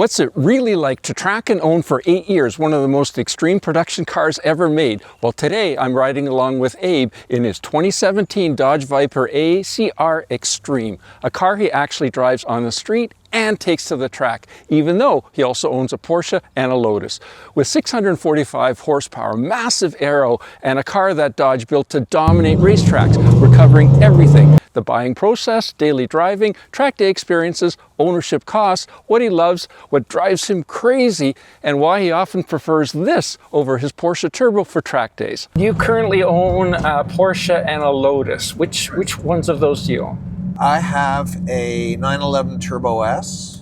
What's it really like to track and own for 8 years one of the most extreme production cars ever made? Well, today I'm riding along with Abe in his 2017 Dodge Viper ACR Extreme, a car he actually drives on the street and takes to the track, even though he also owns a Porsche and a Lotus. With 645 horsepower, massive aero, and a car that Dodge built to dominate racetracks, we're covering everything: the buying process, daily driving, track day experiences, ownership costs, what he loves, what drives him crazy, and why he often prefers this over his Porsche Turbo for track days. You currently own a Porsche and a Lotus. Which ones of those do you own? I have a 911 Turbo S,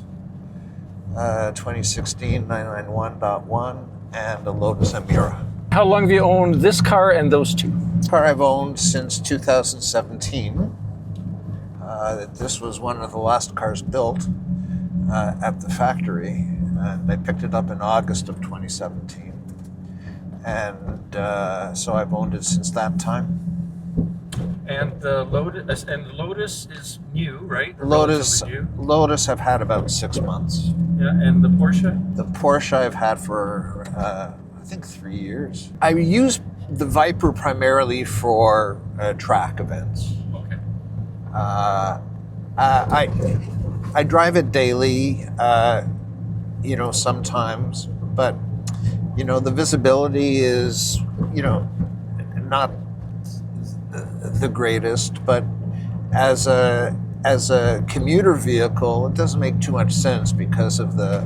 2016 991.1, and a Lotus Emira. How long have you owned this car and those two? This car I've owned since 2017. This was one of the last cars built at the factory. I picked it up in August of 2017. And so I've owned it since that time. And the Lotus is new, right? Lotus I've had about 6 months. Yeah, and the Porsche? The Porsche I've had for I think 3 years. I use the Viper primarily for track events. Okay. I drive it daily, sometimes, but the visibility is not the greatest, but as a commuter vehicle, it doesn't make too much sense because of the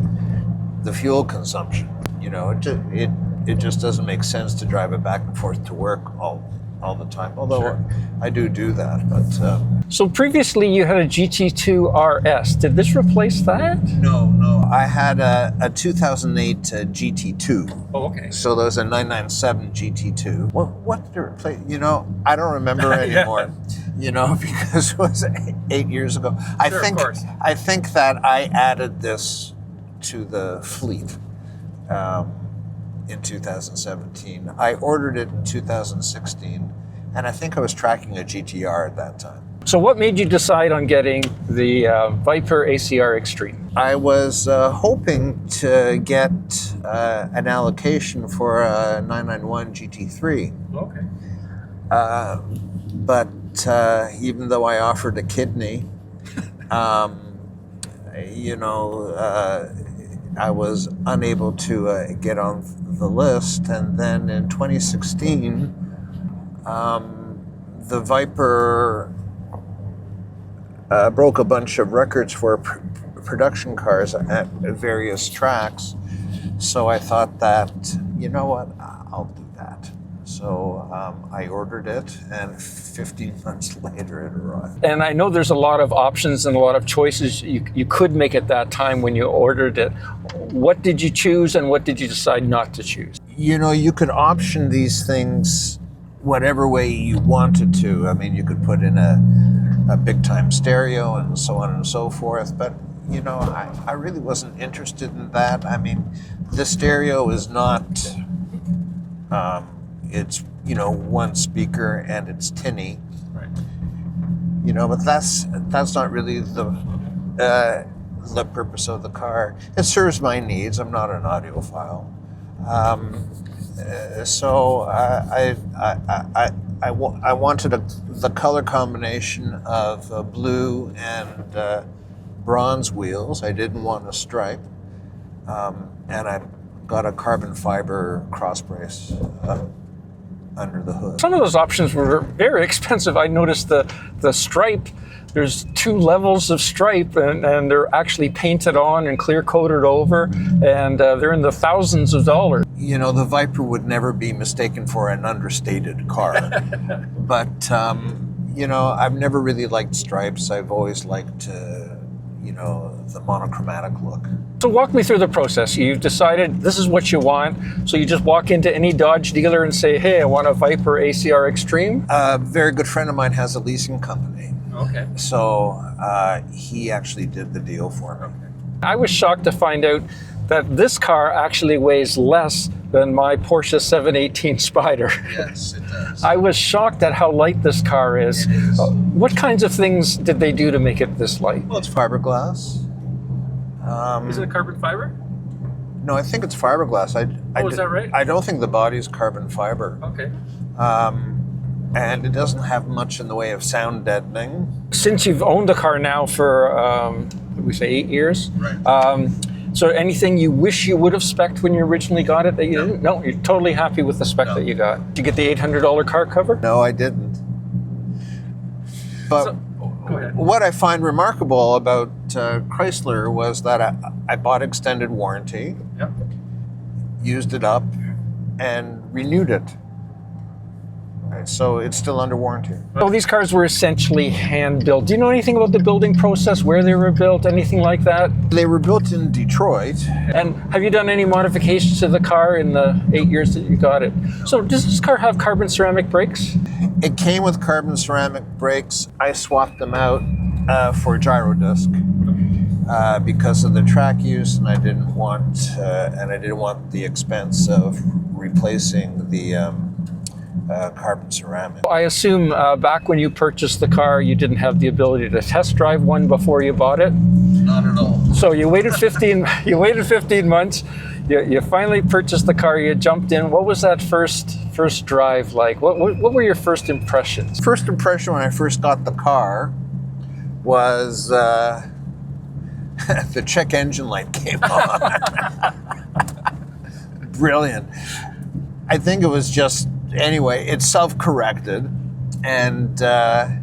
fuel consumption. It just doesn't make sense to drive it back and forth to work all the time. Although sure, I do that, but so previously you had a GT2 RS. Did this replace that? No. I had a 2008 GT2. Oh, okay. So there was a 997 GT2. What did it replace? I don't remember anymore. Because it was 8 years ago. Sure, of course. I think that I added this to the fleet in 2017. I ordered it in 2016, and I think I was tracking a GTR at that time. So what made you decide on getting the Viper ACR Extreme? I was hoping to get an allocation for a 991 GT3. Okay. But even though I offered a kidney, I was unable to get on the list. And then in 2016, the Viper broke a bunch of records for production cars at various tracks. So I thought that, I'll do that. So I ordered it, and 15 months later it arrived. And I know there's a lot of options and a lot of choices you could make at that time when you ordered it. What did you choose, and what did you decide not to choose? You could option these things whatever way you wanted to. I mean, you could put in a big time stereo and so on and so forth, but I really wasn't interested in that. I mean, the stereo is not it's one speaker and it's tinny, right? But that's not really the purpose of the car. It serves my needs. I'm not an audiophile. So I wanted the color combination of blue and bronze wheels. I didn't want a stripe, and I got a carbon fiber cross brace under the hood. Some of those options were very expensive. I noticed the stripe. There's 2 levels of stripe, and they're actually painted on and clear coated over, and they're in the thousands of dollars. The Viper would never be mistaken for an understated car. But, I've never really liked stripes. I've always liked, the monochromatic look. So walk me through the process. You've decided this is what you want, so you just walk into any Dodge dealer and say, hey, I want a Viper ACR Extreme? A very good friend of mine has a leasing company. Okay. So he actually did the deal for me. I was shocked to find out that this car actually weighs less than my Porsche 718 Spyder. Yes, it does. I was shocked at how light this car is. It is. What kinds of things did they do to make it this light? Well, it's fiberglass. Is it a carbon fiber? No, I think it's fiberglass. Is that right? I don't think the body's carbon fiber. Okay. And it doesn't have much in the way of sound deadening. Since you've owned the car now for, what did we say, 8 years? Right. So anything you wish you would have spec'd when you originally got it that you didn't? No, you're totally happy with the spec that you got. Did you get the $800 car cover? No, I didn't. But Go ahead. what I find remarkable about Chrysler was that I bought extended warranty, Yep. used it up, and renewed it. Right, so it's still under warranty. So these cars were essentially hand built. Do you know anything about the building process, where they were built, anything like that? They were built in Detroit. And have you done any modifications to the car in the 8 years that you got it? So does this car have carbon ceramic brakes? It came with carbon ceramic brakes. I swapped them out for gyro disc because of the track use, and I didn't want the expense of replacing the carbon ceramic. I assume back when you purchased the car, you didn't have the ability to test drive one before you bought it. Not at all. So you waited 15. You waited 15 months. You finally purchased the car. You jumped in. What was that first drive like? What were your first impressions? First impression when I first got the car was the check engine light came on. Brilliant. I think it was just, anyway, it self-corrected, and there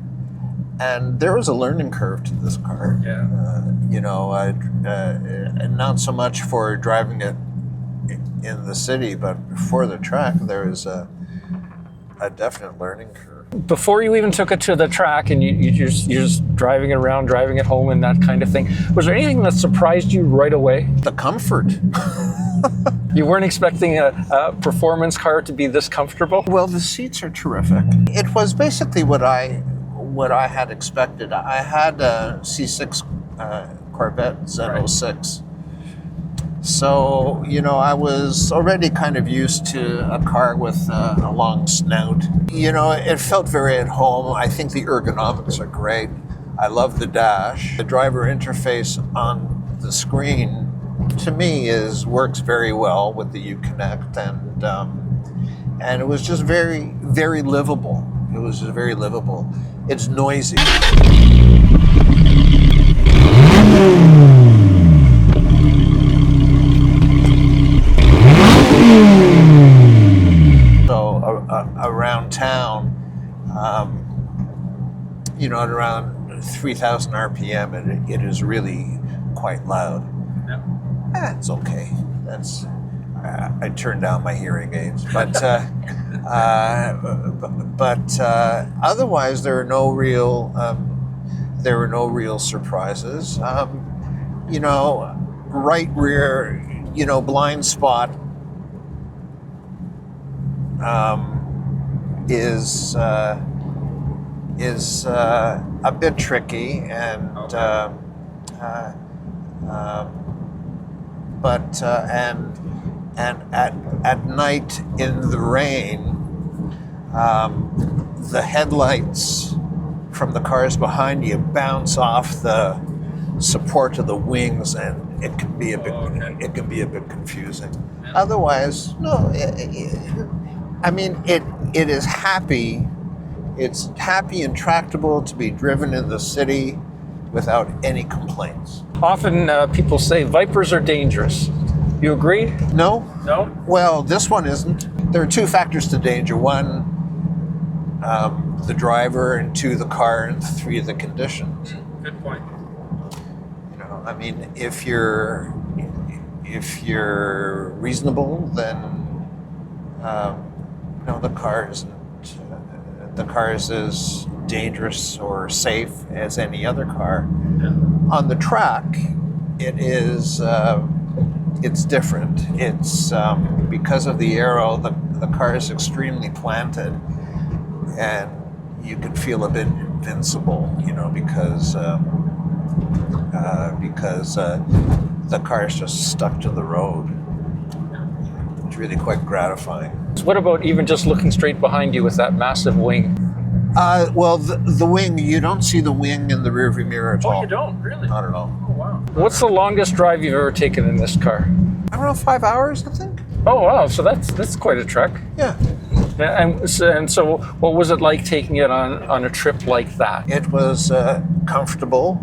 was a learning curve to this car. Yeah. Not so much for driving it in the city, but for the track, there was a definite learning curve. Before you even took it to the track and you're just driving it around, driving it home and that kind of thing, was there anything that surprised you right away? The comfort. You weren't expecting a performance car to be this comfortable? Well, the seats are terrific. It was basically what I had expected. I had a C6 Corvette Z06. So, I was already kind of used to a car with a long snout. It felt very at home. I think the ergonomics are great. I love the dash. The driver interface on the screen, to me, works very well with the Uconnect, and it was just very, very livable. It was just very livable. It's noisy. So around town, at around 3,000 RPM, it is really quite loud. Yeah. It's okay. I turned down my hearing aids, but otherwise there were no real surprises. Right rear, blind spot is a bit tricky, and at night in the rain, the headlights from the cars behind you bounce off the support of the wings, and it can be a bit confusing. Otherwise, no. It is happy. It's happy and tractable to be driven in the city without any complaints. Often people say Vipers are dangerous. You agree? No. No? Well, this one isn't. There are two factors to danger. One, the driver, and two, the car, and three, the conditions. Good point. If you're reasonable, then the car is as dangerous or safe as any other car. Yeah. On the track, it's different. It's because of the aero, the car is extremely planted, and you can feel a bit invincible, because the car is just stuck to the road. It's really quite gratifying. What about even just looking straight behind you with that massive wing? Well, the wing, you don't see the wing in the rearview mirror at all. Oh, you don't? Really? Not at all. Oh, wow. What's the longest drive you've ever taken in this car? I don't know, 5 hours, I think. Oh wow, so that's quite a trek. Yeah. Yeah, and so what was it like taking it on a trip like that? It was comfortable,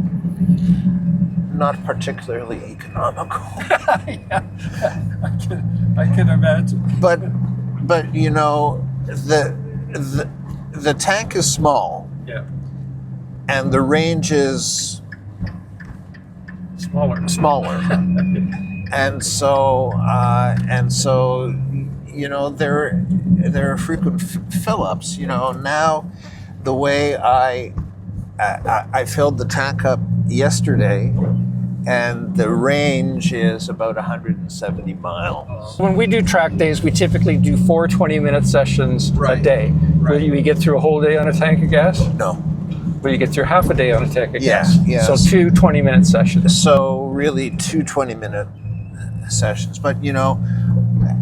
not particularly economical. Yeah, I can imagine. But you know, the tank is small, Yeah, and the range is smaller. and so you know, there are frequent fill-ups. You know, now the way I filled the tank up yesterday, and the range is about 170 miles. When we do track days, we typically do 4 20-minute sessions a Right. day. Right. Will you get through a whole day on a tank of gas? No. Will you get through half a day on a tank of Yeah, gas? yes. So 2 20-minute sessions. So really 2 20-minute sessions. But you know,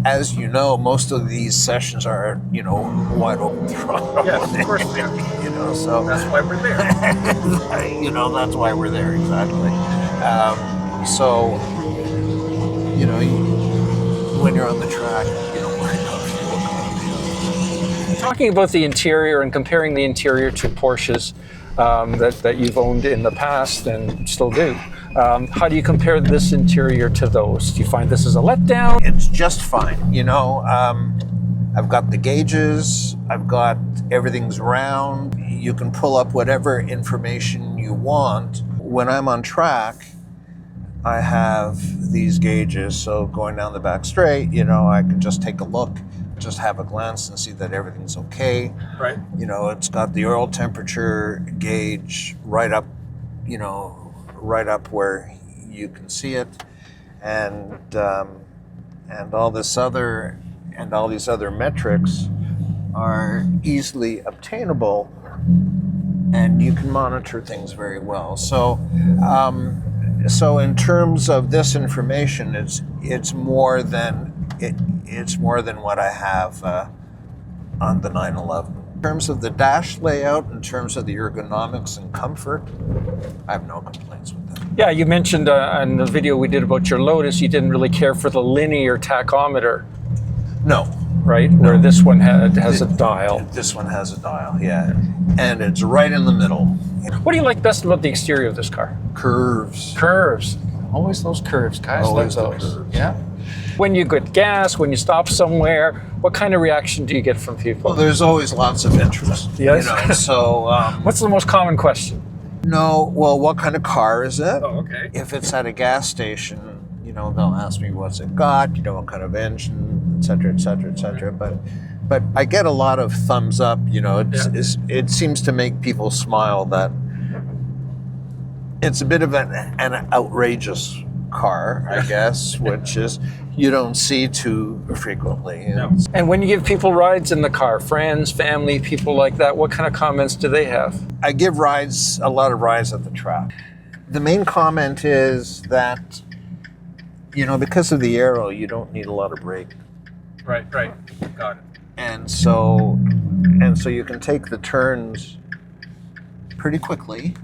as you know, most of these sessions are, you know, wide open throttle. Yes, of course they are. You know, so That's why we're there. you know, that's why we're there, exactly. So, you know, when you're on the track, you don't worry about fuel economy. Talking about the interior and comparing the interior to Porsches that you've owned in the past and still do, how do you compare this interior to those? Do you find this is a letdown? It's just fine, you know. I've got the gauges, I've got everything's round. You can pull up whatever information you want. When I'm on track, I have these gauges, so going down the back straight, you know, I can just take a look, just have a glance and see that everything's okay. Right. You know, it's got the oil temperature gauge right up, you know, right up where you can see it, and all these other metrics are easily obtainable, and you can monitor things very well. So in terms of this information, it's more than what I have on the 911. In terms of the dash layout, in terms of the ergonomics and comfort, I have no complaints with that. Yeah, you mentioned in the video we did about your Lotus, you didn't really care for the linear tachometer, No. right? Where this one has a dial. This one has a dial, yeah. And it's right in the middle. What do you like best about the exterior of this car? Curves. Curves. Always those curves, guys. Always the love those. curves. Yeah. When you get gas, when you stop somewhere, what kind of reaction do you get from people? Well, there's always lots of interest. Yes. You know, so What's the most common question? no, well, what kind of car is it? Oh, okay. If it's at a gas station, you know, they'll ask me what's it got, you know, what kind of engine, et cetera, et cetera, et cetera. But I get a lot of thumbs up, you know, it seems to make people smile that it's a bit of an outrageous car, I guess, which is you don't see too frequently. No. And when you give people rides in the car, friends, family, people like that, what kind of comments do they have? I give a lot of rides at the track. The main comment is that, you know, because of the Aero, you don't need a lot of brake. Right. Got it. And so you can take the turns pretty quickly,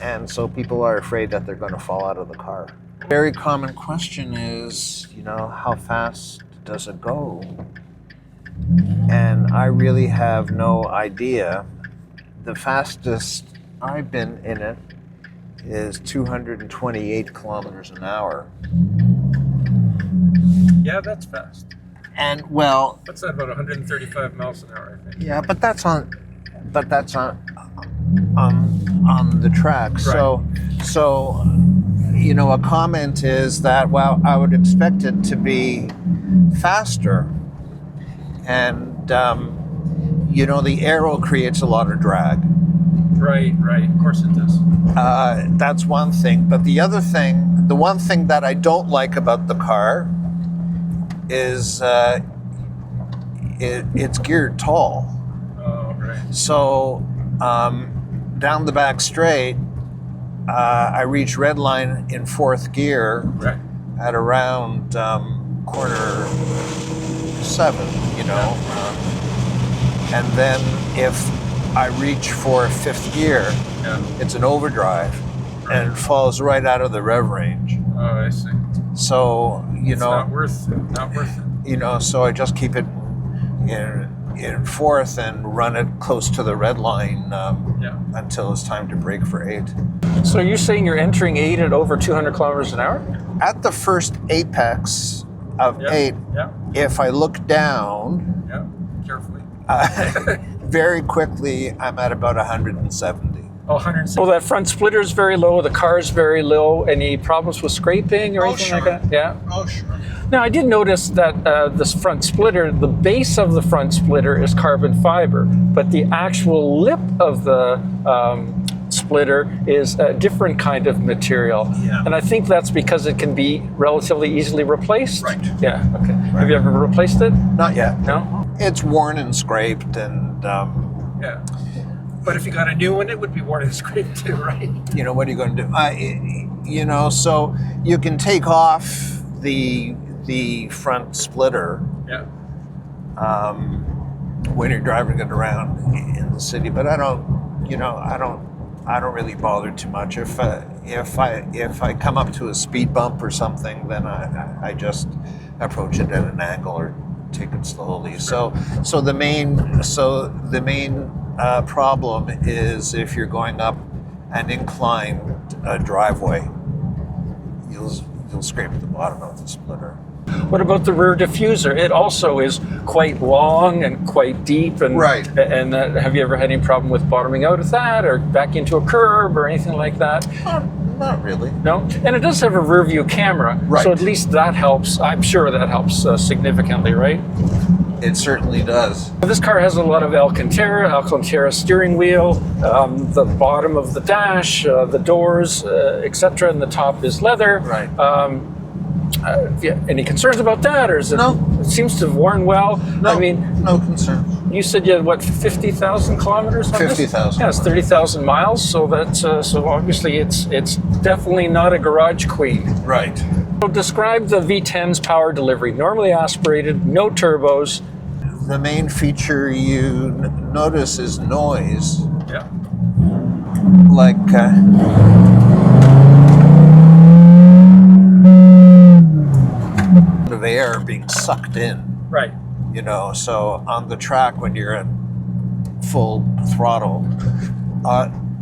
and so people are afraid that they're going to fall out of the car. Very common question is, you know, how fast does it go? And I really have no idea. The fastest I've been in it is 228 kilometers an hour. Yeah, that's fast. And well, What's that, about 135 miles an hour, I think? yeah, but that's on the track. Right. So you know, a comment is that, well, I would expect it to be faster, and you know, the Aero creates a lot of drag. Right. Of course it does. That's one thing. But the one thing that I don't like about the car is it's geared tall. Oh, right. So down the back straight, I reach red line in fourth gear at around quarter 7, you know. And then if I reach for fifth gear, it's an overdrive. and falls right out of the rev range. Oh, I see. So, you It's know, not worth it. you know, so I just keep it in fourth and run it close to the red line until it's time to brake for 8. So you're saying you're entering 8 at over 200 kilometers an hour? At the first apex of 8, if I look down, carefully. very quickly, I'm at about 170. Oh, 170. Well, that front splitter is very low. The car is very low. Any problems with scraping or anything like that? Yeah. Oh, sure. Now, I did notice that this front splitter, the base of the front splitter is carbon fiber, but the actual lip of the splitter is a different kind of material. Yeah. And I think that's because it can be relatively easily replaced. Right. Yeah, okay. Have you ever replaced it? Not yet. No? It's worn and scraped, and Yeah. But if you got a new one, it would be worn and scraped too, right? you know, what are you going to do? You know, so you can take off the front splitter Yeah. when you're driving it around in the city, but I don't really bother too much. If I come up to a speed bump or something, then I just approach it at an angle or take it slowly. So the main problem is if you're going up an inclined driveway, you'll scrape the bottom of the splitter. What about the rear diffuser? It also is quite long and quite deep. And, Right. And have you ever had any problem with bottoming out of that or back into a curb or anything like that? Not really. No? And it does have a rear view camera. Right. So at least that helps. I'm sure that helps significantly, right? It certainly does. This car has a lot of Alcantara steering wheel, the bottom of the dash, the doors, etc., and the top is leather. Right. Any concerns about that, or is it? No. It seems to have worn well. No, I mean, no concern. you said you had what, 50,000 kilometers on this? 50,000. Yeah, it's 30,000 miles. So that's so obviously it's definitely not a garage queen. Right. So describe the V10's power delivery. Normally aspirated, no turbos. The main feature you notice is noise, Yeah. like of air being sucked in. Right. You know, so on the track when you're at full throttle,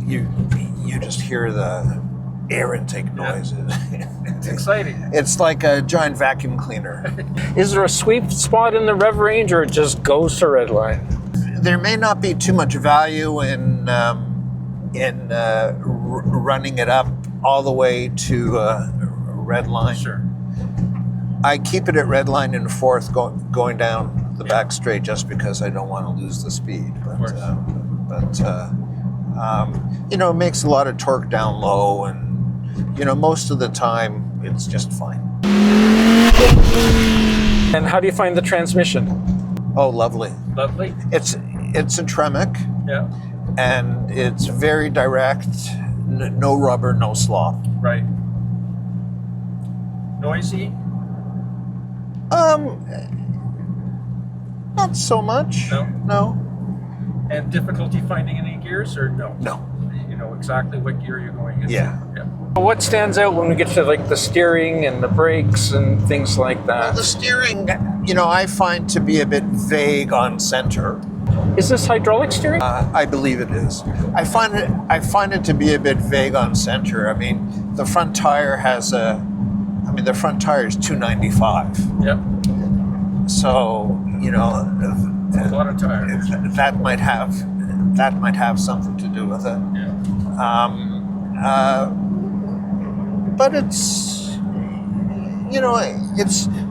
you just hear the air intake noises. It's exciting. It's like a giant vacuum cleaner. Is there a sweet spot in the rev range, or it just goes to red line? There may not be too much value in running it up all the way to red line. Sure. I keep it at red line in fourth, going down the back straight, just because I don't want to lose the speed. But you know, it makes a lot of torque down low, and you know, most of the time it's just fine. And how do you find the transmission? Oh, lovely. Lovely. It's a Tremec, Yeah. and it's very direct. No rubber, no slop. Right. Noisy? Not so much. No? No. And difficulty finding any gears, or no? No. You know exactly what gear you're going into? Yeah. What stands out when we get to like the steering and the brakes and things like Well, that? the steering, you know, I find to be a bit vague on center. Is this hydraulic steering? I believe it is. I find it to be a bit vague on center. I mean, the front tire is 295. Yeah. So, you know, A lot of tires. that might have something to do with it. Yeah. But it's, you know,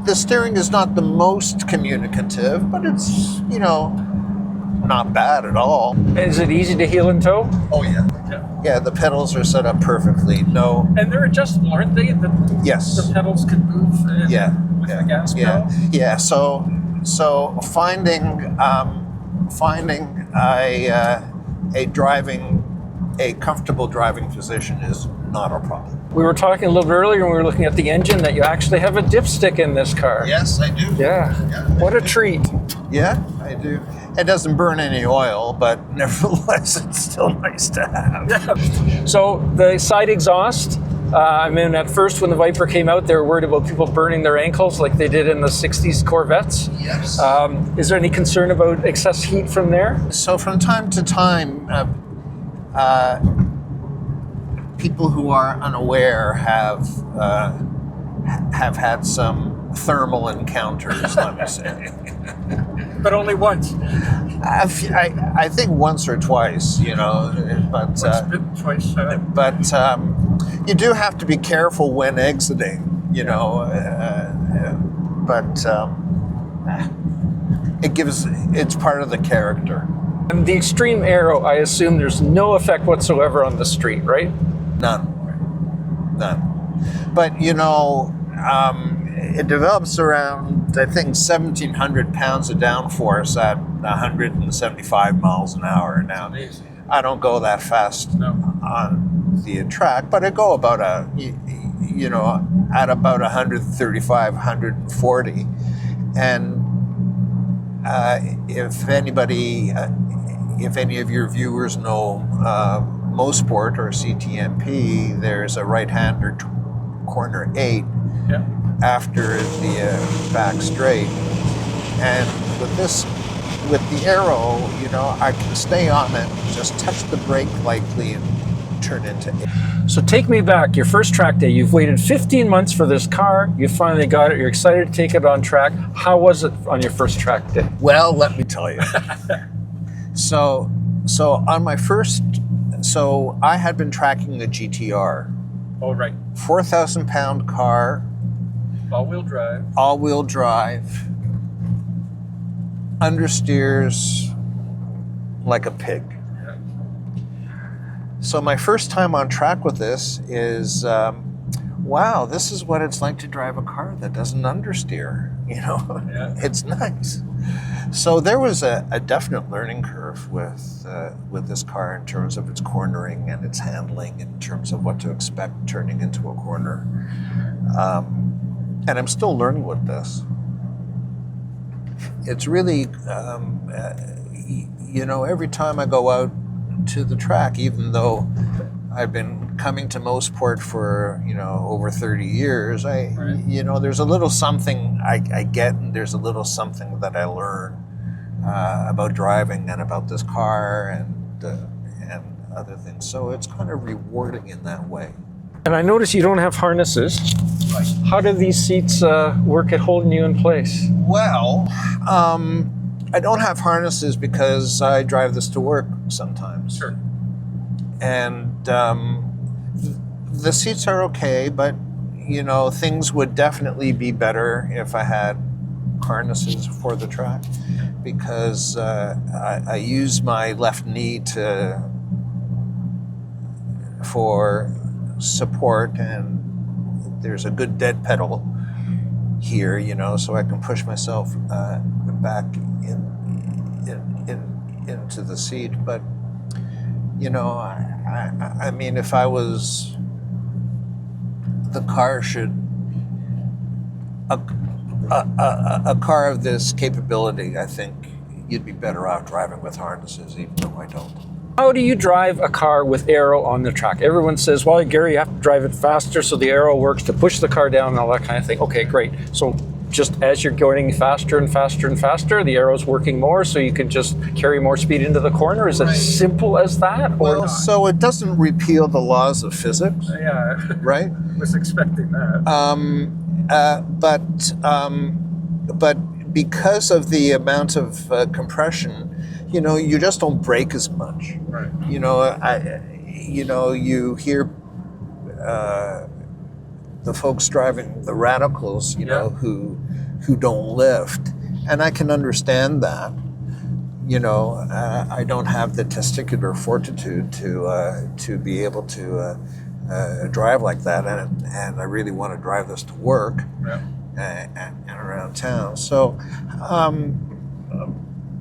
the steering is not the most communicative, but it's, you know, not bad at all. Is it easy to heel and tow? Oh yeah. Yeah, the pedals are set up perfectly. No. And they're adjustable, aren't they? Yes. The pedals can move with the gas pedal? Yeah. So finding a comfortable driving position is not a problem. We were talking a little bit earlier when we were looking at the engine that you actually have a dipstick in this car. Yes, I do. Yeah. Yeah. What a treat. Yeah, I do. It doesn't burn any oil, but nevertheless, it's still nice to have. So the side exhaust, I mean, at first when the Viper came out, they were worried about people burning their ankles like they did in the 60s Corvettes. Yes. Is there any concern about excess heat from there? So from time to time, people who are unaware have had some thermal encounters, let me say. But only once. I think once or twice, you know, but Twice. but you do have to be careful when exiting, you know. But it's part of the character. And the Extreme Aero, I assume there's no effect whatsoever on the street, right? None. But you know, it develops around, I think, 1,700 pounds of downforce at 175 miles an hour. Now, I don't go that fast on the track, but I go about at about 135, 140. And if any of your viewers know Mosport or CTMP, there's a right-hander corner 8 after the back straight, and with the Aero, you know, I can stay on it, just touch the brake lightly and turn into 8. So take me back, your first track day. You've waited 15 months for this car. You finally got it. You're excited to take it on track. How was it on your first track day? Well, let me tell you. So on my first, I had been tracking a GTR. Oh, right. 4,000 pound car. All-wheel drive. All-wheel drive. Understeers like a pig. Yeah. So my first time on track with this is, wow, this is what it's like to drive a car that doesn't understeer. You know, It's nice. So there was a definite learning curve with this car in terms of its cornering and its handling, in terms of what to expect turning into a corner. And I'm still learning with this. It's really, you know, every time I go out to the track, even though I've been coming to Mosport for, you know, over 30 years, you know, there's a little something I get, and there's a little something that I learn about driving and about this car and other things. So it's kind of rewarding in that way. And I notice you don't have harnesses. Right. How do these seats work at holding you in place? Well, I don't have harnesses because I drive this to work sometimes. Sure. And the seats are okay, but you know, things would definitely be better if I had harnesses for the track, because I use my left knee for support, and there's a good dead pedal here, you know, so I can push myself back into the seat. But you know, I mean, if I was, the car should, a car of this capability, I think you'd be better off driving with harnesses, even though I don't. How do you drive a car with Aero on the track? Everyone says, well, Gary, you have to drive it faster so the Aero works to push the car down and all that kind of thing. Okay, great. So just as you're going faster and faster and faster, the Aero's working more, so you can just carry more speed into the corner? Is it as simple as that? Well, or so it doesn't repeal the laws of physics. Yeah, right? I was expecting that. But because of the amount of compression, you know, you just don't brake as much. Right. You know, you hear the folks driving the radicals, you know, who don't lift, and I can understand that. You know, I don't have the testicular fortitude to be able to drive like that, and I really want to drive this to work and around town. So,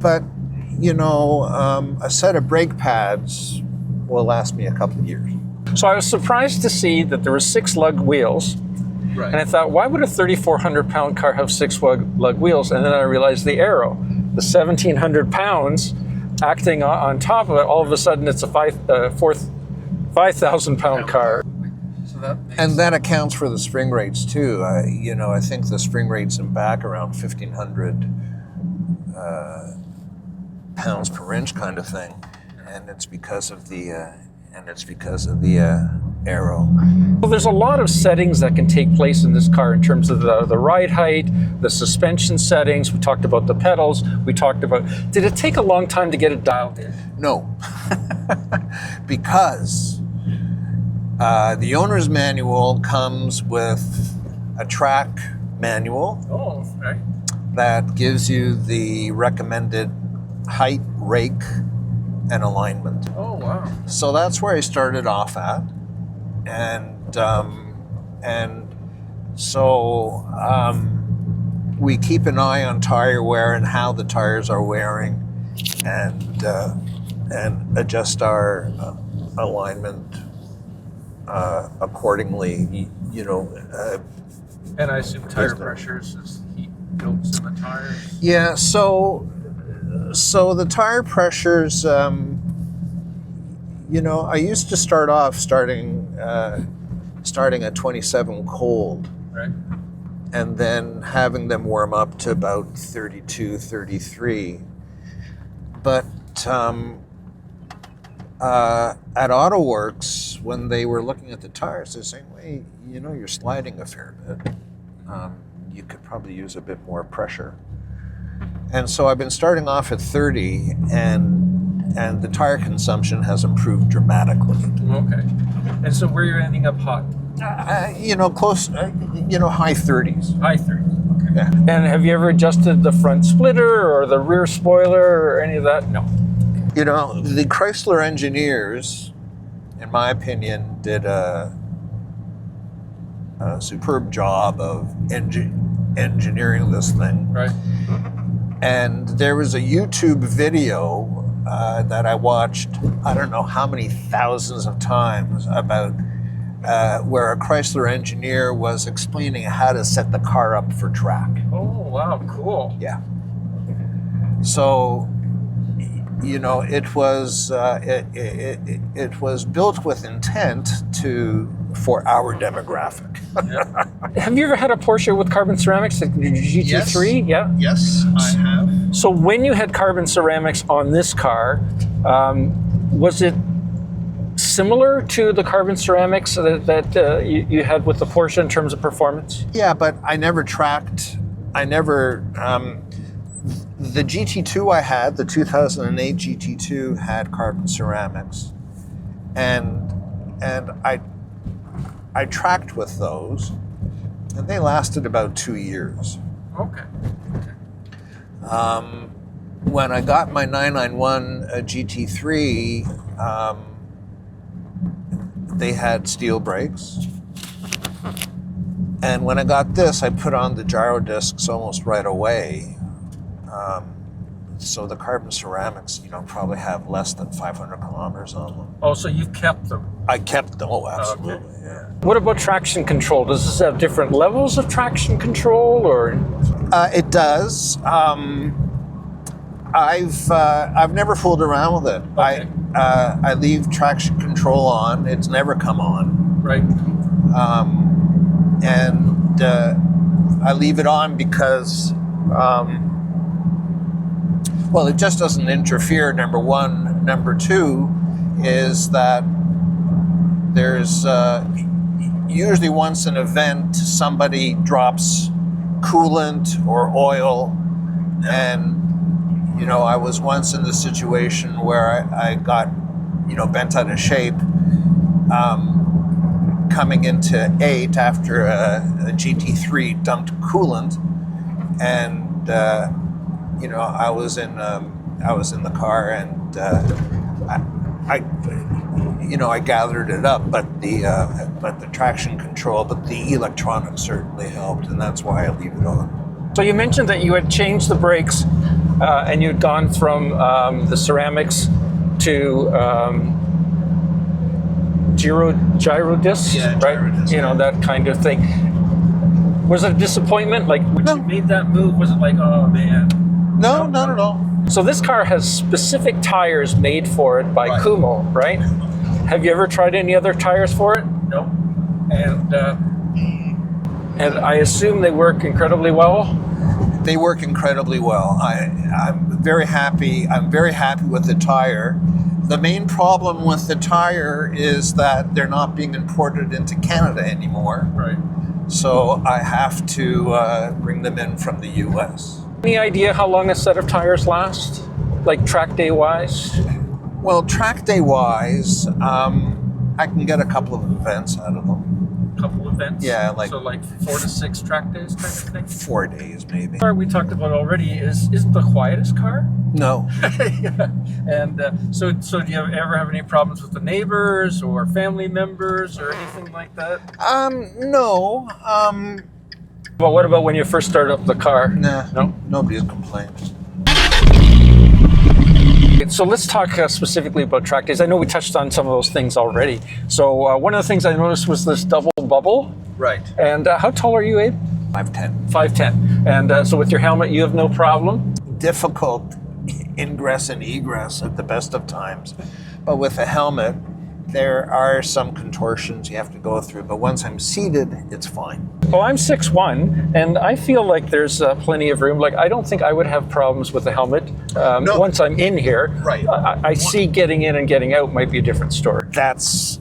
but you know, a set of brake pads will last me a couple of years. So I was surprised to see that there were 6 lug wheels. Right. And I thought, why would a 3,400 pound car have 6 lug wheels? And then I realized the Aero. the 1,700 pounds acting on top of it, all of a sudden it's a 5,000 pound car. So that makes And that accounts for the spring rates too. You know, I think the spring rates in back around 1,500 pounds per inch kind of thing, and it's because of the Aero. Well, there's a lot of settings that can take place in this car in terms of the ride height, the suspension settings. We talked about the pedals. We talked about, did it take a long time to get it dialed in? No, because the owner's manual comes with a track manual Oh, right. that gives you the recommended height, rake, and alignment. Oh, wow. So that's where I started off at, and so we keep an eye on tire wear and how the tires are wearing, and adjust our alignment accordingly. You know. And I assume tire pressures is heat builds in the tires. Yeah. So the tire pressures. You know, I used to start off starting at 27 cold, Right. and then having them warm up to about 32, 33. But at AutoWorks, when they were looking at the tires, they're saying, "Wait, you know, you're sliding a fair bit. You could probably use a bit more pressure." And so I've been starting off at 30, and the tire consumption has improved dramatically. Okay. And so where you're ending up hot? You know, close, high 30s. High 30s. Okay. Yeah. And have you ever adjusted the front splitter or the rear spoiler or any of that? No. You know, the Chrysler engineers, in my opinion, did a superb job of engineering this thing. Right. And there was a YouTube video that I watched, I don't know how many thousands of times, about where a Chrysler engineer was explaining how to set the car up for track. Oh, wow, cool. Yeah. So, you know, it was built with intent for our demographic. Have you ever had a Porsche with carbon ceramics, like the GT3? Yeah. Yes, I have. So when you had carbon ceramics on this car, was it similar to the carbon ceramics that you had with the Porsche in terms of performance? Yeah, but I never tracked. The GT2 I had, the 2008 GT2, had carbon ceramics, and I tracked with those, and they lasted about 2 years. Okay. When I got my 991 GT3, they had steel brakes. And when I got this, I put on the gyro discs almost right away. So the carbon ceramics, you know, probably have less than 500 kilometers on them. Oh, so you've kept them. I kept them. Oh, absolutely. Okay. Yeah. What about traction control? Does this have different levels of traction control, or? It does. I've never fooled around with it. Okay. I leave traction control on. It's never come on. Right. And I leave it on because, well, it just doesn't interfere, number one. Number two is that there's usually once an event, somebody drops coolant or oil, and you know, I was once in the situation where I got, you know, bent out of shape coming into 8 after a GT3 dumped coolant, and you know, I was in the car, and I gathered it up, but the traction control, but the electronics certainly helped, and that's why I leave it on. So you mentioned that you had changed the brakes and you'd gone from the ceramics to gyro discs, Yeah, right? gyro discs, You know, that kind of thing. Was it a disappointment? Like, When you made that move, was it like, oh man? No, not at all. So this car has specific tires made for it by Right. Kumho, right? Have you ever tried any other tires for it? No. And I assume they work incredibly well? They work incredibly well. I'm very happy. I'm very happy with the tire. The main problem with the tire is that they're not being imported into Canada anymore. Right. So I have to bring them in from the US. Any idea how long a set of tires last? Like track day wise? Well, track day wise, I can get a couple of events out of them. Couple events. Yeah, like so like 4 to 6 track days type of thing. 4 days maybe. The car we talked about already isn't the quietest car. No. Yeah. And so do you ever have any problems with the neighbors or family members or anything like that? No. Well, what about when you first start up the car? Nah. No? Nobody's complained. So let's talk specifically about track days. I know we touched on some of those things already. So one of the things I noticed was this double bubble. Right. And how tall are you, Abe? 5'10". 5'10". And so with your helmet, you have no problem? Difficult ingress and egress at the best of times. But with a helmet, there are some contortions you have to go through. But once I'm seated, it's fine. Well, I'm 6'1", and I feel like there's plenty of room. Like, I don't think I would have problems with the helmet No. once I'm in here. Right. I see getting in and getting out might be a different story. That's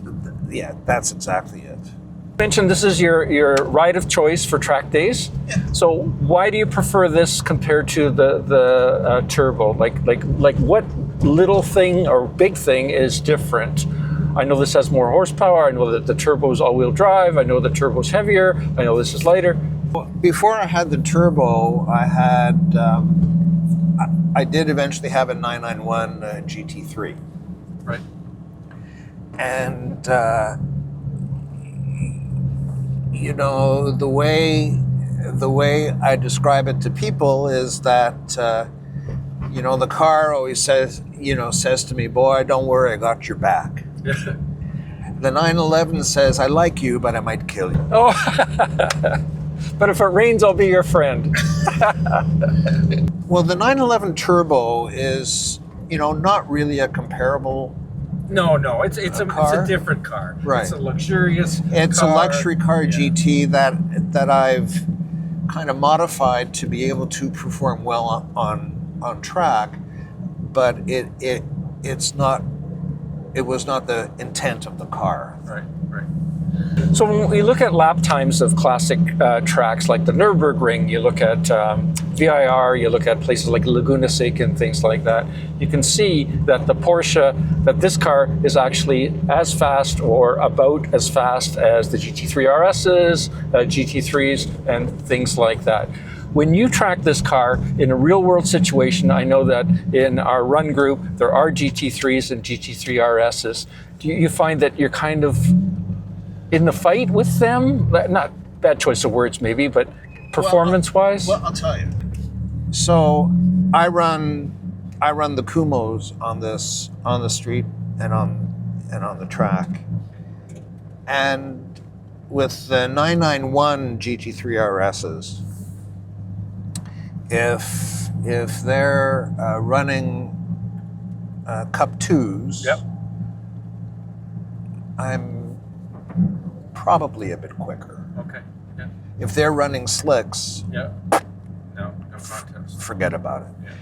exactly it. You mentioned this is your ride of choice for track days. Yeah. So why do you prefer this compared to the turbo? Like what little thing or big thing is different? I know this has more horsepower. I know that the turbo is all-wheel drive. I know the turbo's heavier. I know this is lighter. Before I had the turbo, I did eventually have a 991 GT3. Right. And, you know, the way I describe it to people is that, you know, the car always says to me, boy, don't worry, I got your back. The 911 says, I like you, but I might kill you. Oh, but if it rains, I'll be your friend. Well, the 911 Turbo is, you know, not really a comparable. No, it's a different car. Right. It's a luxurious. It's car. a luxury car Yeah. GT that I've kind of modified to be able to perform well on track, but it was not the intent of the car. Right. So when we look at lap times of classic tracks like the Nürburgring, you look at VIR, you look at places like Laguna Seca and things like that, you can see that that this car is actually as fast or about as fast as the GT3 RSs, GT3s, and things like that. When you track this car in a real world situation, I know that in our run group, there are GT3s and GT3 RSs. Do you find that you're kind of in the fight with them? Not bad choice of words maybe, but performance-wise? Well, I'll tell you. So I run the Kumhos on the street and on the track. And with the 991 GT3 RSs, if they're running Cup 2s, Yep. I'm probably a bit quicker. Okay. Yeah. If they're running slicks, Yeah. No contest. forget about it. Yeah.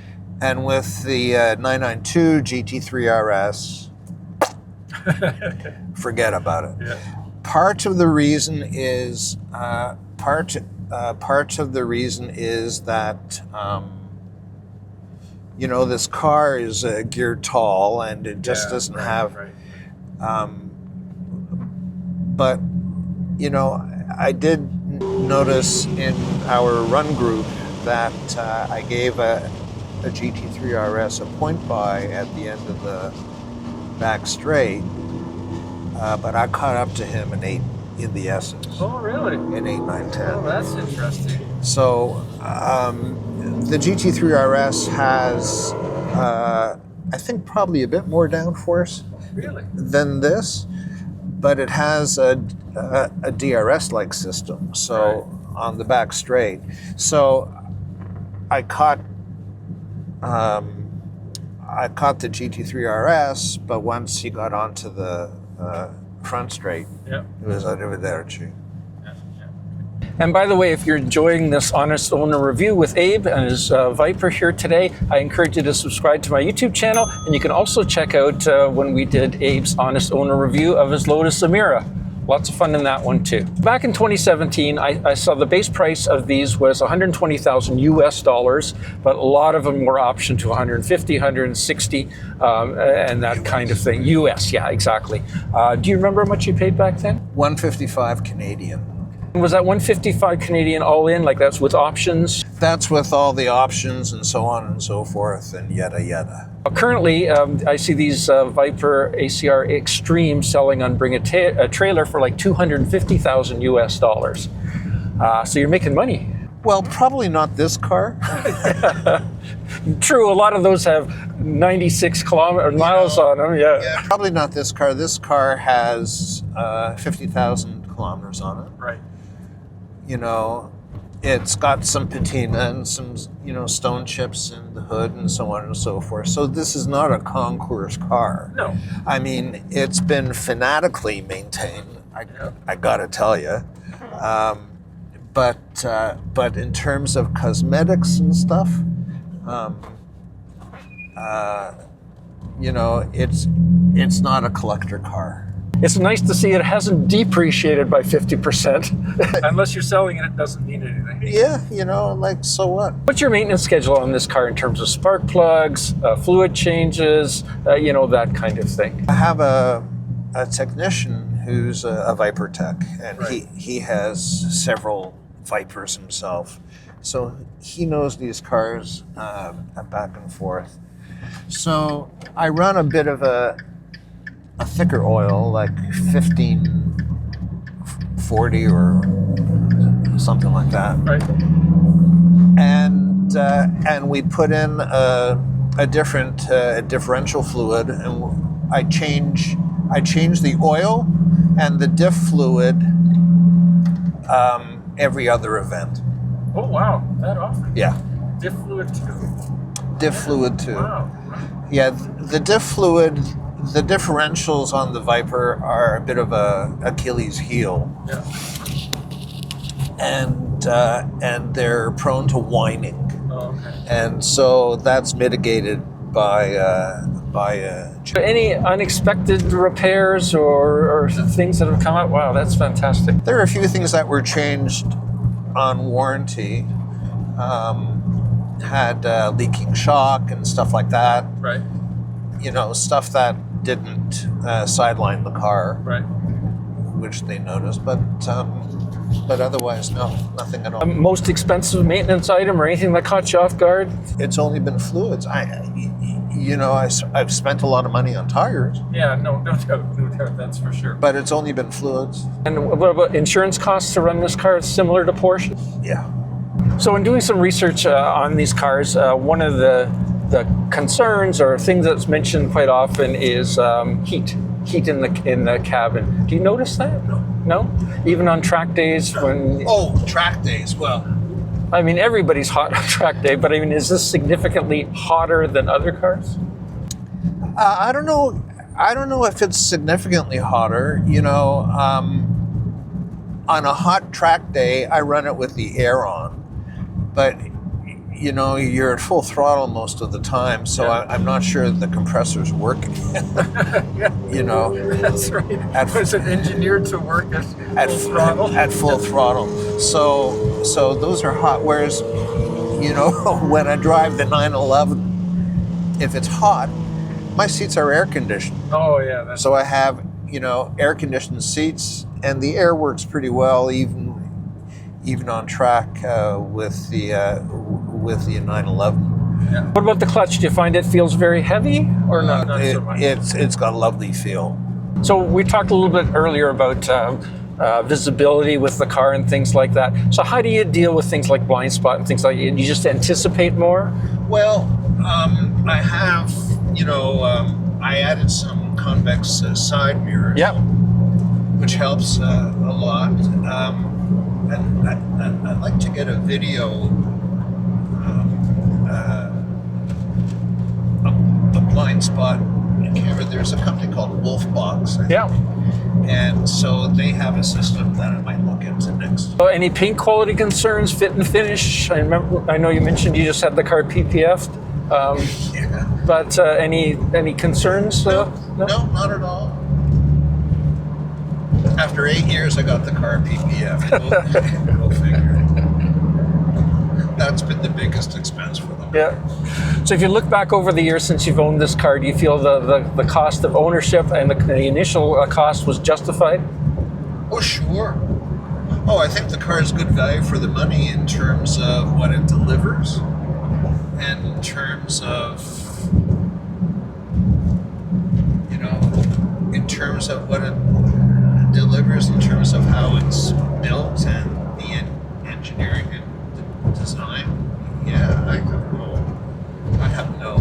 And with the 992 GT3 RS, forget about it. Yeah. Part of the reason is that you know, this car is geared tall and it just doesn't have. Right. But you know, I did notice in our run group that I gave a GT3 RS a point by at the end of the back straight, but I caught up to him in the S's. Oh, really? In 8, 9, 10. Oh, that's interesting. So the GT3 RS has, I think, probably a bit more downforce Really? than this, but it has a DRS-like system. So on the back straight, so I caught I caught the GT3 RS, but once he got onto the front straight, Yeah. it was arrivederci. And by the way, if you're enjoying this Honest Owner review with Abe and his Viper here today, I encourage you to subscribe to my YouTube channel, and you can also check out when we did Abe's Honest Owner review of his Lotus Emira. Lots of fun in that one too. Back in 2017, I saw the base price of these was 120,000 US dollars, but a lot of them were optioned to 150, 160, and that kind of thing. US, yeah, exactly. Do you remember how much you paid back then? 155 Canadian. Was that 155 Canadian all in, like that's with options? That's with all the options and so on and so forth and yada yada. Currently, I see these VIPER ACR Extreme selling on Bring a Trailer for like 250,000 US dollars. So you're making money. Well, probably not this car. True, a lot of those have 96 miles on them, yeah. Probably not this car. This car has 50,000 kilometers on it. Right. You know, it's got some patina and some, stone chips in the hood and so on and so forth. So this is not a concours car. No. I mean, it's been fanatically maintained, I gotta tell you. But in terms of cosmetics and stuff, it's not a collector car. It's nice to see it hasn't depreciated by 50%. Unless you're selling it, it doesn't mean anything. Yeah, so what? What's your maintenance schedule on this car in terms of spark plugs, fluid changes, that kind of thing? I have a technician who's a Viper tech, and Right. he has several Vipers himself. So he knows these cars back and forth. So I run a bit of a thicker oil, like 1540 or something like that. Right. And we put in a different differential fluid, and I change the oil and the diff fluid every other event. Oh, wow. That often. Yeah, Diff fluid too. diff fluid too. Wow. Yeah, the diff fluid, the differentials on the Viper are a bit of a Achilles heel, Yeah. and they're prone to whining, Oh, okay. and so that's mitigated by Any unexpected repairs or things that have come up? Wow, that's fantastic. There are a few things that were changed on warranty. Had leaking shock and stuff like that. Right. Stuff that didn't sideline the car, Right. which they noticed. But otherwise, no, nothing at all. Most expensive maintenance item or anything that caught you off guard? It's only been fluids. I've spent a lot of money on tires, Yeah. No doubt. That's for sure. but it's only been fluids. And what about insurance costs to run this car? It's similar to Porsche? Yeah. So in doing some research on these cars, one of the concerns or things that's mentioned quite often is heat in the cabin. Do you notice that? No? Even on track days when... Oh, track days. Well, I mean, everybody's hot on track day, but I mean, is this significantly hotter than other cars? I don't know. I don't know if it's significantly hotter. On a hot track day, I run it with the air on, but you're at full throttle most of the time, so I'm not sure the compressor's working. That's right. Was it engineered to work at full throttle? At full throttle. So those are hot. Whereas, when I drive the 911, if it's hot, my seats are air conditioned. Oh, yeah. So I have, air conditioned seats, and the air works pretty well, even on track with the 911. Yeah. What about the clutch? Do you find it feels very heavy or not? Not so much. It's got a lovely feel. So we talked a little bit earlier about visibility with the car and things like that. So how do you deal with things like blind spot and things like that? You just anticipate more? Well, I have, I added some convex side mirrors. Yep. Which helps a lot. I'd like to get a video blind spot camera. There's a company called Wolfbox, I think. Yeah. And so they have a system that I might look into next. So any paint quality concerns, fit and finish? I know you mentioned you just had the car PPF'd. Yeah. But any concerns? No, not at all. After 8 years, I got the car PPF. Go figure. That's been the biggest expense for them. Yeah. So if you look back over the years since you've owned this car, do you feel the cost of ownership and the initial cost was justified? Oh, sure. Oh, I think the car is good value for the money in terms of what it delivers and in terms of, in terms of what it delivers, in terms of how it's built and the engineering and design. Yeah, I have no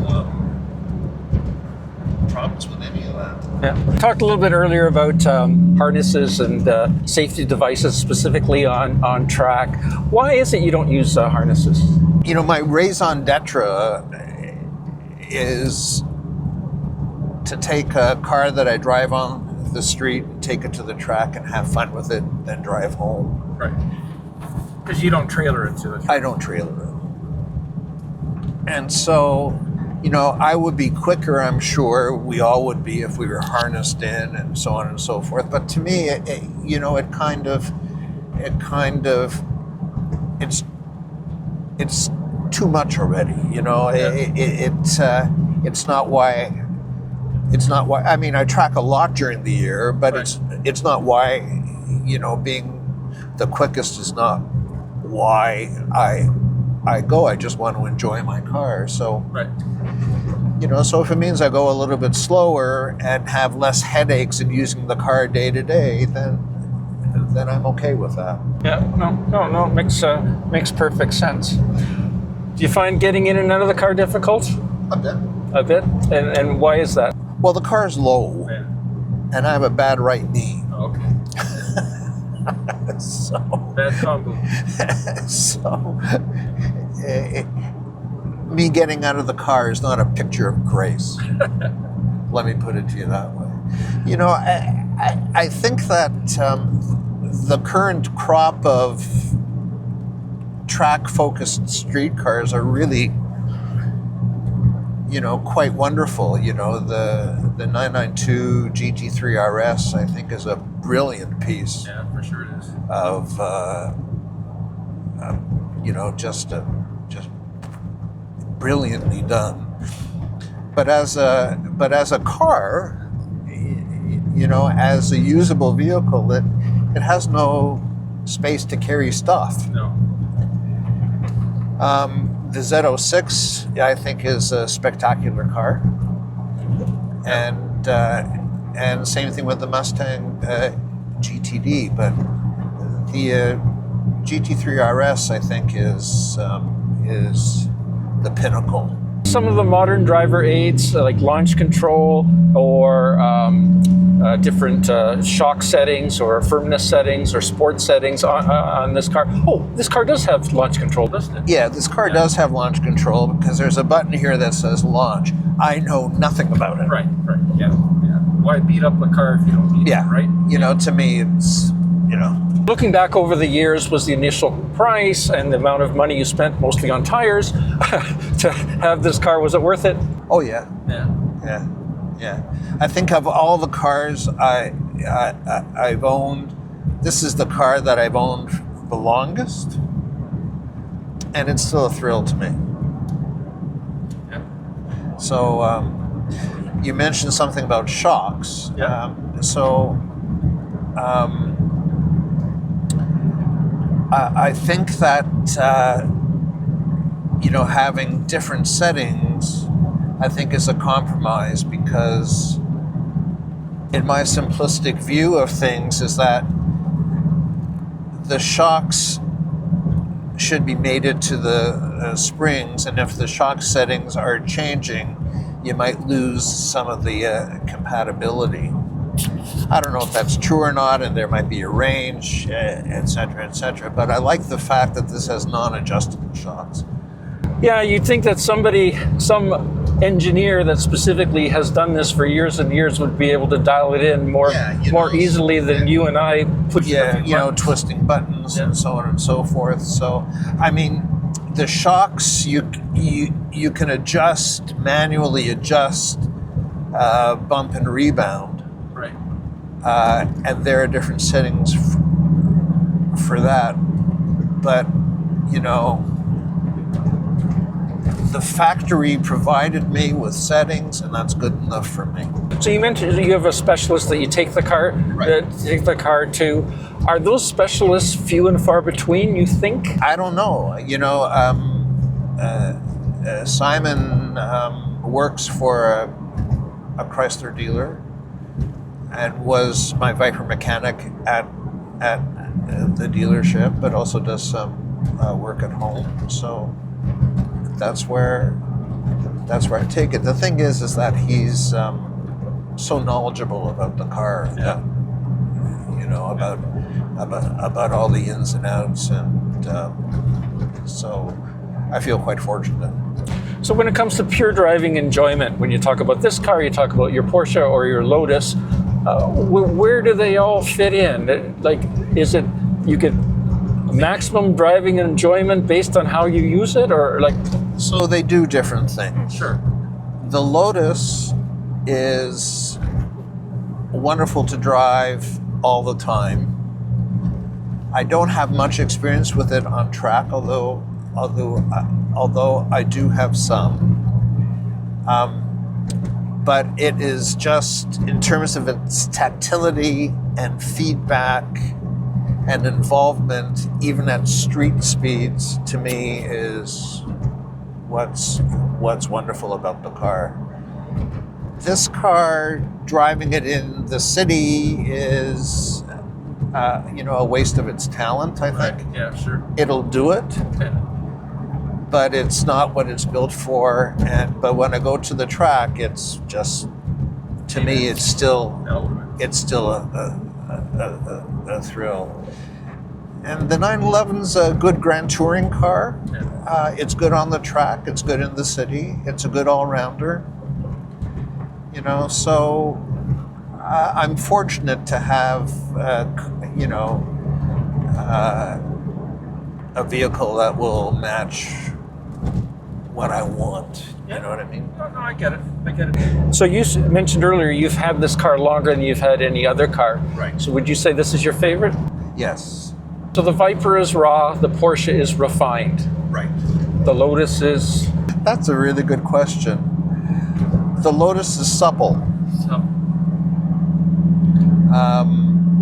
problems with any of that. Yeah. We talked a little bit earlier about harnesses and safety devices, specifically on track. Why is it you don't use harnesses? My raison d'etre is to take a car that I drive on the street, take it to the track and have fun with it, then drive home. Right. Because you don't trailer it to the track. I don't trailer it. And so, I would be quicker, I'm sure. We all would be if we were harnessed in and so on and so forth. But to me, it's too much already. It's not why. I mean, I track a lot during the year, but right. it's not why. Being the quickest is not why I go. I just want to enjoy my car. So, right. So if it means I go a little bit slower and have less headaches in using the car day to day, then I'm okay with that. Yeah, no, makes perfect sense. Do you find getting in and out of the car difficult? A bit. A bit? And why is that? Well, the car's low, Yeah. and I have a bad right knee. Okay. So, Bad combo. so me getting out of the car is not a picture of grace. Let me put it to you that way. I think that the current crop of track-focused street cars are really, quite wonderful. The 992 GT3 RS, I think, is a brilliant piece. Yeah, for sure it is. Of just brilliantly done. But as a car, as a usable vehicle, it has no space to carry stuff. No. The Z06, I think, is a spectacular car, and same thing with the Mustang GTD. But the GT3 RS, I think, is the pinnacle. Some of the modern driver aids, like launch control or different shock settings or firmness settings or sport settings on this car. Oh, this car does have launch control, doesn't it? Yeah, this car does have launch control because there's a button here that says launch. I know nothing about it. Right, yeah. Why beat up a car if you don't need it, right? To me, it's, Looking back over the years, was the initial price and the amount of money you spent, mostly on tires, to have this car, was it worth it? Oh, yeah. Yeah. I think of all the cars I've owned, this is the car that I've owned the longest, and it's still a thrill to me. Yeah. So you mentioned something about shocks. Yeah. I think that having different settings, I think, is a compromise, because in my simplistic view of things is that the shocks should be mated to the springs, and if the shock settings are changing, you might lose some of the compatibility. I don't know if that's true or not, and there might be a range, et cetera, but I like the fact that this has non-adjustable shocks. Yeah, you'd think that some engineer that specifically has done this for years and years would be able to dial it in more easily than you and I put. Twisting buttons and so on and so forth. So, I mean, the shocks you can manually adjust bump and rebound, right? And there are different settings for that. But the factory provided me with settings, and that's good enough for me. So you mentioned you have a specialist that you take the car to. Are those specialists few and far between, you think? I don't know. Simon works for a Chrysler dealer and was my Viper mechanic at the dealership, but also does some work at home. So that's where I take it. The thing is that he's so knowledgeable about the car, about all the ins and outs, and so I feel quite fortunate. So when it comes to pure driving enjoyment, when you talk about this car, you talk about your Porsche or your Lotus, where do they all fit in? Like, is it you get maximum driving enjoyment based on how you use it, or like? So they do different things. Sure. The Lotus is wonderful to drive all the time. I don't have much experience with it on track, although I do have some. But it is just, in terms of its tactility and feedback and involvement, even at street speeds, to me is what's wonderful about the car. This car, driving it in the city is, a waste of its talent, I think. Right. Yeah, sure. It'll do it, Okay. but it's not what it's built for. But when I go to the track, it's just, to me, it's still a thrill. And the 911's a good grand touring car. It's good on the track. It's good in the city. It's a good all-rounder. So I'm fortunate to have, a vehicle that will match what I want. You know what I mean? No, I get it. So you mentioned earlier you've had this car longer than you've had any other car. Right. So would you say this is your favorite? Yes. So the Viper is raw, the Porsche is refined. Right. The Lotus is? That's a really good question. The Lotus is supple.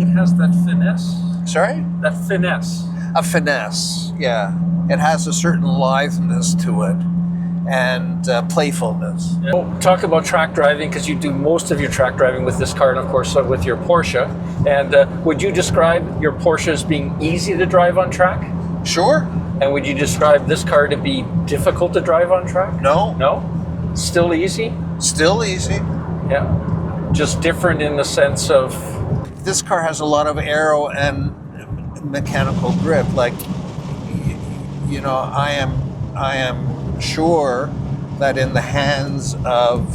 It has that finesse. Sorry? That finesse. A finesse, yeah. It has a certain litheness to it and playfulness. Yeah. Well, talk about track driving, because you do most of your track driving with this car and of course with your Porsche. And would you describe your Porsche as being easy to drive on track? Sure. And would you describe this car to be difficult to drive on track? No. No? Still easy? Still easy. Yeah. Just different in the sense of? This car has a lot of aero and mechanical grip. Like, I am sure that in the hands of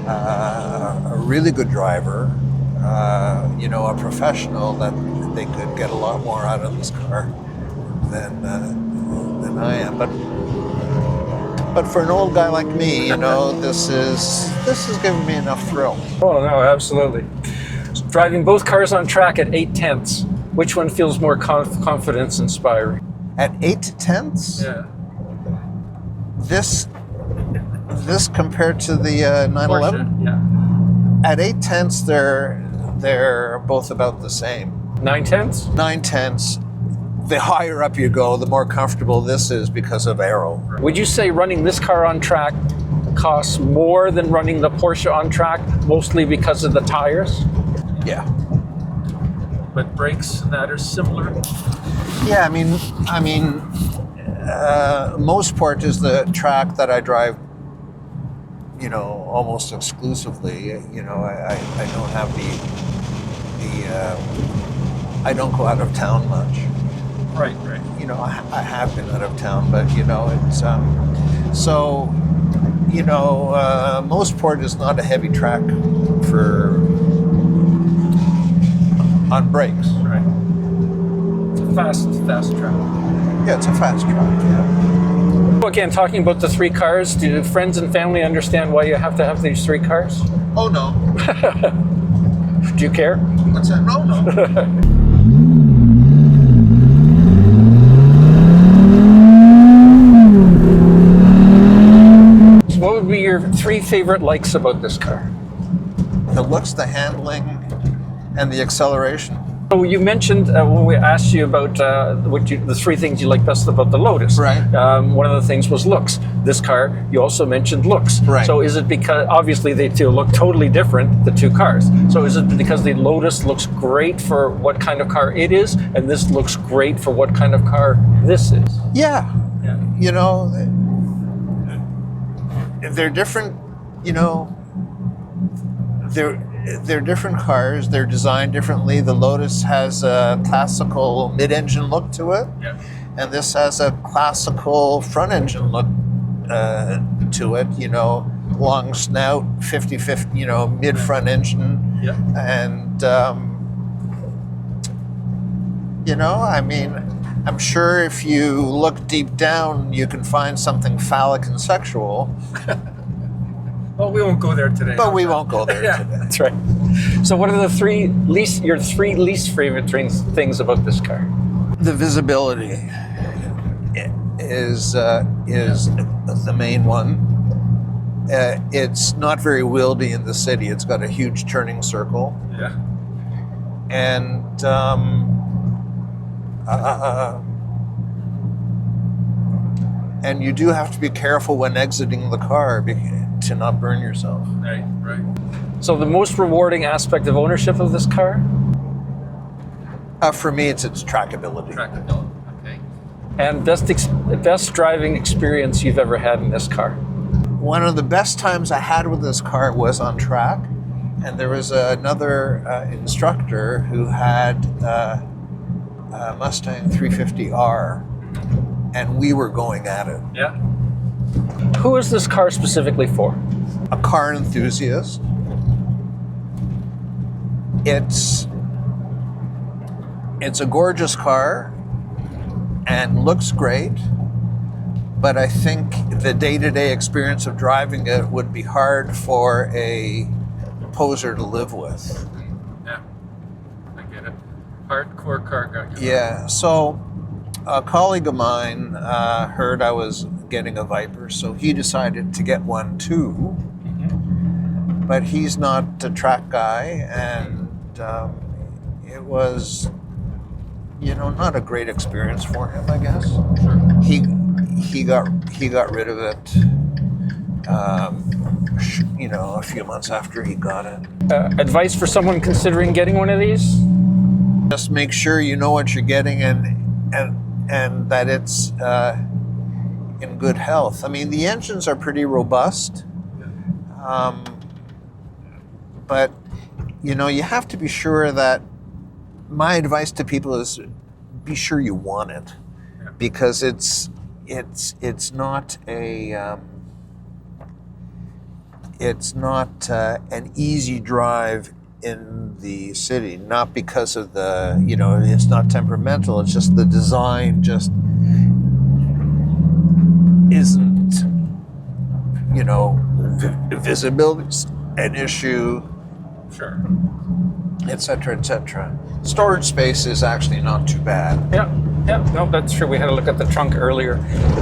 a really good driver, a professional, that they could get a lot more out of this car than I am. But for an old guy like me, this is giving me enough thrill. Oh no, absolutely. So driving both cars on track at 8/10, which one feels more confidence inspiring? At 8/10? Yeah. This compared to the 911? Porsche, yeah. At 8/10, they're both about the same. 9/10? 9/10, the higher up you go, the more comfortable this is because of aero. Would you say running this car on track costs more than running the Porsche on track, mostly because of the tires? Yeah. But brakes and that are similar? Yeah, I mean, Mossport is the track that I drive, almost exclusively. I don't have I don't go out of town much. Right. I have been out of town, but it's so you know, Mossport is not a heavy track on brakes. Right. It's a fast track. Yeah, it's a fast track. Yeah. Again, talking about the three cars, do friends and family understand why you have to have these three cars? Oh no. Do you care? What's that? No, no. What would be your three favorite likes about this car? The looks, the handling, and the acceleration. So you mentioned when we asked you about the three things you like best about the Lotus. Right. One of the things was looks. This car, you also mentioned looks. Right. So is it because, obviously they two look totally different, the two cars. So is it because the Lotus looks great for what kind of car it is, and this looks great for what kind of car this is? Yeah. Yeah. You know, they're different, you know, they're different cars. They're designed differently. The Lotus has a classical mid-engine look to it, Yeah. and this has a classical front-engine look to it. You know, long snout, 50-50, you know, mid-front engine, Yeah. and you know, I mean, I'm sure if you look deep down, you can find something phallic and sexual. Well, we won't go there today. But we won't go there Yeah, today. that's right. So what are your three least favorite things about this car? The visibility is the main one. It's not very wieldy in the city. It's got a huge turning circle, Yeah. and and you do have to be careful when exiting the car to not burn yourself. Right, right. So the most rewarding aspect of ownership of this car? For me, it's its trackability. Trackability, okay. And best driving experience you've ever had in this car? One of the best times I had with this car was on track, and there was another instructor who had a Mustang 350R, and we were going at it. Yeah. Who is this car specifically for? A car enthusiast. It's a gorgeous car and looks great, but I think the day-to-day experience of driving it would be hard for a poser to live with. Yeah, I get it. Hardcore car guy. Yeah, so a colleague of mine heard I was getting a Viper, so he decided to get one too. But he's not a track guy, and it was, you know, not a great experience for him, I guess. Sure. He got rid of it, you know, a few months after he got it. Advice for someone considering getting one of these? Just make sure you know what you're getting and that it's in good health. I mean, the engines are pretty robust, but you know, you have to be sure that. My advice to people is be sure you want it, because it's not an easy drive in the city. Not because of the, you know, it's not temperamental. It's just the design just isn't, you know, visibility's an issue. Sure. Etc. etc. Storage space is actually not too bad. Yeah, no, that's true. We had a look at the trunk earlier.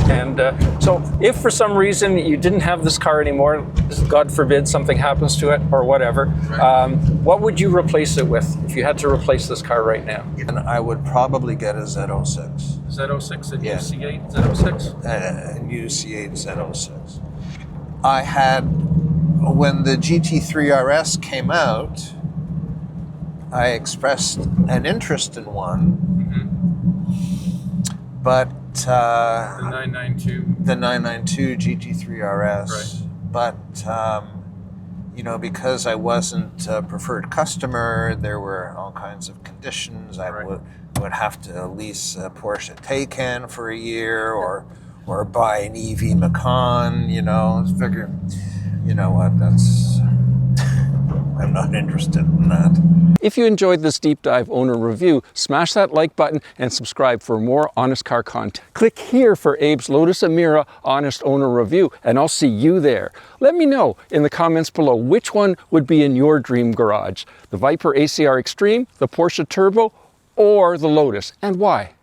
And so if for some reason you didn't have this car anymore, God forbid something happens to it or whatever, Right. What would you replace it with if you had to replace this car right now? And I would probably get a Z06. Z06 and Yeah. UC8 Z06? UC8 Z06. I had, when the GT3 RS came out, I expressed an interest in one, but The 992. the 992 GT3 RS. Right. But you know, because I wasn't a preferred customer, there were all kinds of conditions. I Right. would have to lease a Porsche Taycan for a year, or or buy an EV Macan, you know, figure, you know what, that's, I'm not interested in that. If you enjoyed this deep dive owner review, smash that like button and subscribe for more honest car content. Click here for Abe's Lotus Emira honest owner review, and I'll see you there. Let me know in the comments below which one would be in your dream garage, the VIPER ACR Extreme, the Porsche Turbo, or the Lotus, and why.